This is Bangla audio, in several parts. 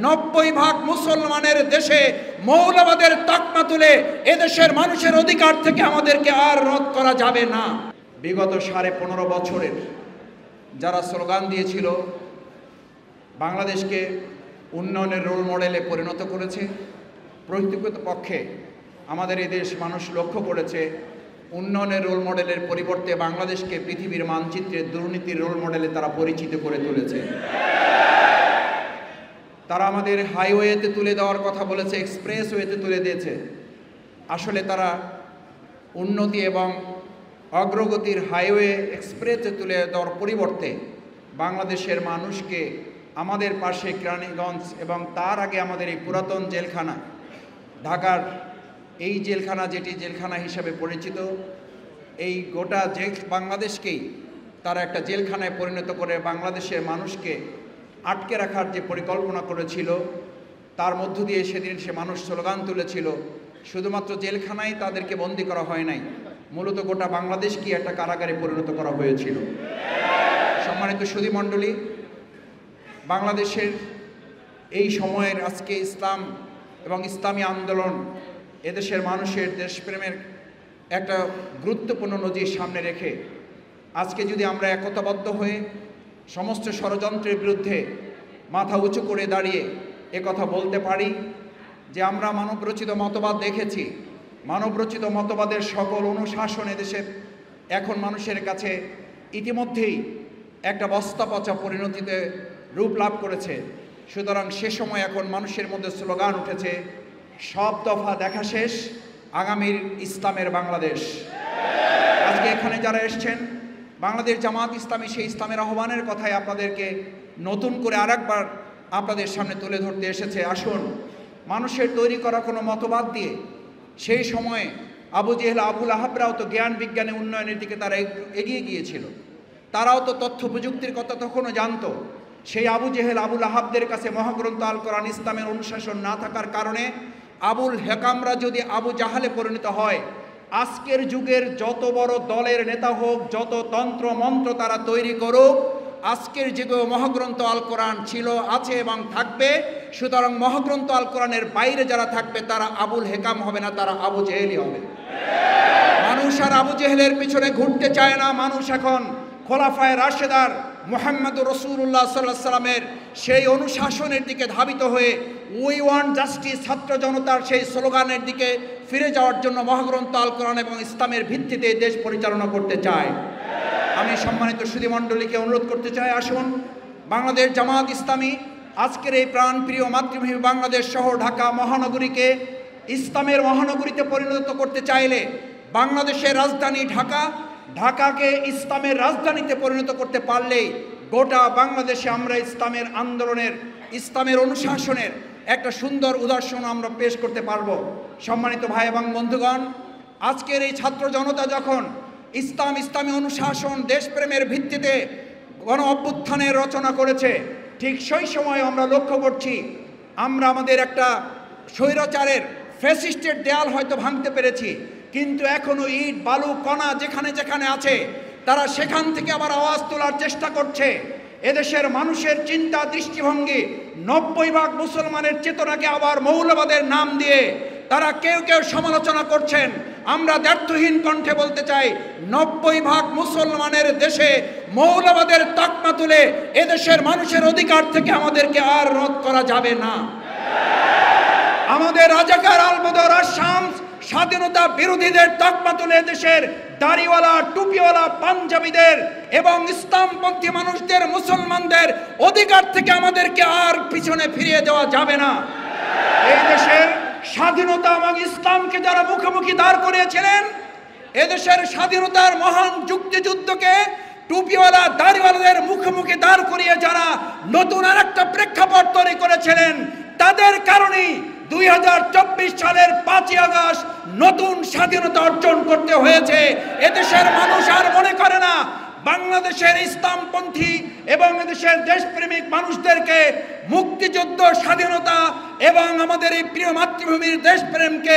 90% মুসলমানের দেশে মৌলবাদের তকমা তুলে এদেশের মানুষের অধিকার থেকে আমাদেরকে আর রদ করা যাবে না। বিগত 15.5 বছরের যারা স্লোগান দিয়েছিল বাংলাদেশকে উন্নয়নের রোল মডেলে পরিণত করেছে, প্রকৃতপক্ষে আমাদের এই দেশ মানুষ লক্ষ্য করেছে উন্নয়নের রোল মডেলের পরিবর্তে বাংলাদেশকে পৃথিবীর মানচিত্রে দুর্নীতির রোল মডেলে তারা পরিচিত করে তুলেছে। তারা আমাদের হাইওয়েতে তুলে দেওয়ার কথা বলেছে, এক্সপ্রেসওয়েতে তুলে দিয়েছে। আসলে তারা উন্নতি এবং অগ্রগতির হাইওয়ে এক্সপ্রেসে তুলে দেওয়ার পরিবর্তে বাংলাদেশের মানুষকে আমাদের পাশে কেরানীগঞ্জ এবং তার আগে আমাদের এই পুরাতন জেলখানা ঢাকার এই জেলখানা, যেটি জেলখানা হিসাবে পরিচিত, এই গোটা বাংলাদেশকেই তারা একটা জেলখানায় পরিণত করে বাংলাদেশের মানুষকে আটকে রাখার যে পরিকল্পনা করেছিল, তার মধ্য দিয়ে সেদিন সে মানুষ স্লোগান তুলেছিল। শুধুমাত্র জেলখানায় তাদেরকে বন্দী করা হয় নাই, মূলত গোটা বাংলাদেশকে একটা কারাগারে পরিণত করা হয়েছিল। সম্মানিত সুধীমণ্ডলী, বাংলাদেশের এই সময়ের আজকে ইসলাম এবং ইসলামী আন্দোলন এদেশের মানুষের দেশপ্রেমের একটা গুরুত্বপূর্ণ নজির সামনে রেখে আজকে যদি আমরা একতাবদ্ধ হয়ে সমস্ত ষড়যন্ত্রের বিরুদ্ধে মাথা উঁচু করে দাঁড়িয়ে একথা বলতে পারি যে আমরা মানবরচিত মতবাদ দেখেছি, মানবরচিত মতবাদের সকল অনুশাসন এদেশের এখন মানুষের কাছে ইতিমধ্যেই একটা বস্তাপচা পরিণতিতে রূপ লাভ করেছে। সুতরাং সে সময় এখন মানুষের মধ্যে স্লোগান উঠেছে, সব দফা দেখা শেষ, আগামীর ইসলামের বাংলাদেশ। আজকে এখানে যারা এসছেন, বাংলাদেশ জামাত ইসলামী সেই ইসলামের আহ্বানের কথাই আপনাদেরকে নতুন করে আরেকবার আপনাদের সামনে তুলে ধরতে এসেছে। আসুন, মানুষের তৈরি করা কোনো মতবাদ দিয়ে সেই সময়ে আবু জেহেল আবু লাহাবরাও তো জ্ঞান বিজ্ঞানে উন্নয়নের দিকে তারা এগিয়ে গিয়েছিল, তারাও তো তথ্য প্রযুক্তির কথা তখনও জানতো। সেই আবু জেহেল আবু লাহাবদের কাছে মহাগ্রন্থ আল কোরআন ইসলামের অনুশাসন না থাকার কারণে আবুল হেকামরা যদি আবু জাহালে পরিণত হয়, আজকের যুগের যত বড় দলের নেতা হোক, যত তন্ত্র মন্ত্র তারা তৈরি করুক, আজকের যুগেও মহাগ্রন্থ আল কোরআন ছিল, আছে এবং থাকবে। সুতরাং মহাগ্রন্থ আল কোরআনের বাইরে যারা থাকবে তারা আবুল হেকাম হবে না, তারা আবু জেহেলই হবে। মানুষ আর আবু জেহেলের পিছনে ঘুরতে চায় না। মানুষ এখন খোলাফায়ে রাশেদার মুহাম্মদুর রাসূলুল্লাহ সাল্লাল্লাহু আলাইহি সাল্লামের সেই অনুশাসনের দিকে ধাবিত হয়ে উই ওয়ান্ট জাস্টিস, ছাত্র জনতার সেই স্লোগানের দিকে ফিরে যাওয়ার জন্য মহাগ্রন্থ আল কোরআন এবং ইসলামের ভিত্তিতে দেশ পরিচালনা করতে চায়। আমি সম্মানিত সুধীমণ্ডলীকে অনুরোধ করতে চাই, আসুন বাংলাদেশ জামাত ইসলামী আজকের এই প্রাণপ্রিয় মাতৃভূমি বাংলাদেশ শহর ঢাকা মহানগরীকে ইসলামের মহানগরীতে পরিণত করতে চাইলে, বাংলাদেশের রাজধানী ঢাকা, ঢাকাকে ইসলামের রাজধানীতে পরিণত করতে পারলেই গোটা বাংলাদেশে আমরা ইসলামের আন্দোলনের, ইসলামের অনুশাসনের একটা সুন্দর উদাহরণ আমরা পেশ করতে পারবো। সম্মানিত ভাই এবং বন্ধুগণ, আজকের এই ছাত্র জনতা যখন ইসলামী অনুশাসন, দেশপ্রেমের ভিত্তিতে গণ অভ্যুত্থানের রচনা করেছে, ঠিক সেই সময় আমরা লক্ষ্য করছি আমরা আমাদের একটা স্বৈরাচারের ফ্যাসিস্টের দেয়াল হয়তো ভাঙতে পেরেছি, কিন্তু এখনো ইট বালু কণা যেখানে যেখানে আছে তারা সেখান থেকে আবার আওয়াজ তোলার চেষ্টা করছে। এদেশের মানুষের চিন্তা দৃষ্টিভঙ্গি 90% মুসলমানের চেতনাকে আবার মৌলবাদের নাম দিয়ে তারা কেউ কেউ সমালোচনা করছেন। আমরা দ্ব্যর্থহীন কণ্ঠে বলতে চাই, 90% মুসলমানের দেশে মৌলবাদের তকমা তুলে এদেশের মানুষের অধিকার থেকে আমাদেরকে আর রদ করা যাবে না। আমাদের রাজাকার আল-বদর আশ-শামস স্বাধীনতা বিরোধীদের তকমা তুলে দেশের দাড়িওয়ালা, টুপিওয়ালা, পাঞ্জাবিদের এবং ইসলামপন্থী মানুষদের, মুসলমানদের অধিকার থেকে আমাদেরকে আর পিছনে ফিরিয়ে দেওয়া যাবে না। এই দেশের স্বাধীনতা এবং ইসলামকে যারা মুখোমুখি দাঁড় করিয়েছিলেন, এদেশের স্বাধীনতার মহান যুক্তিযুদ্ধকে টুপিওয়ালা, দাড়িওয়ালাদের মুখোমুখি দাঁড় করিয়ে যারা নতুন আর একটা প্রেক্ষাপট তৈরি করেছিলেন, তাদের কারণেই 2024 সালের 5ই আগস্ট নতুন স্বাধীনতা অর্জন করতে হয়েছে। এদেশের মানুষ আর মনে করে না বাংলাদেশের ইসলামপন্থী এবং এদেশের দেশপ্রেমিক মানুষদেরকে মুক্তিযুদ্ধ, স্বাধীনতা এবং আমাদের এই প্রিয় মাতৃভূমির দেশপ্রেমকে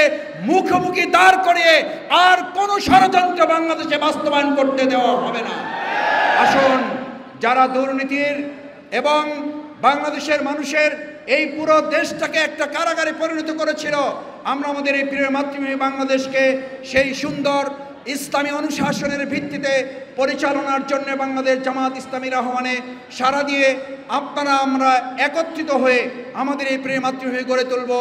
মুখোমুখি দাঁড় করিয়ে আর কোনো ষড়যন্ত্র বাংলাদেশে বাস্তবায়ন করতে দেওয়া হবে না। আসুন, যারা দুর্নীতির এবং বাংলাদেশের মানুষের এই পুরো দেশটাকে একটা কারাগারে পরিণত করেছিল। আমরা আমাদের এই প্রিয় মাতৃভূমি বাংলাদেশকে সেই সুন্দর ইসলামী অনুশাসনের ভিত্তিতে পরিচালনার জন্য বাংলাদেশ জামাত ইসলামীর আহ্বানে সাড়া দিয়ে আপনারা আমরা একত্রিত হয়ে আমাদের এই প্রিয় মাতৃভূমি গড়ে তুলব।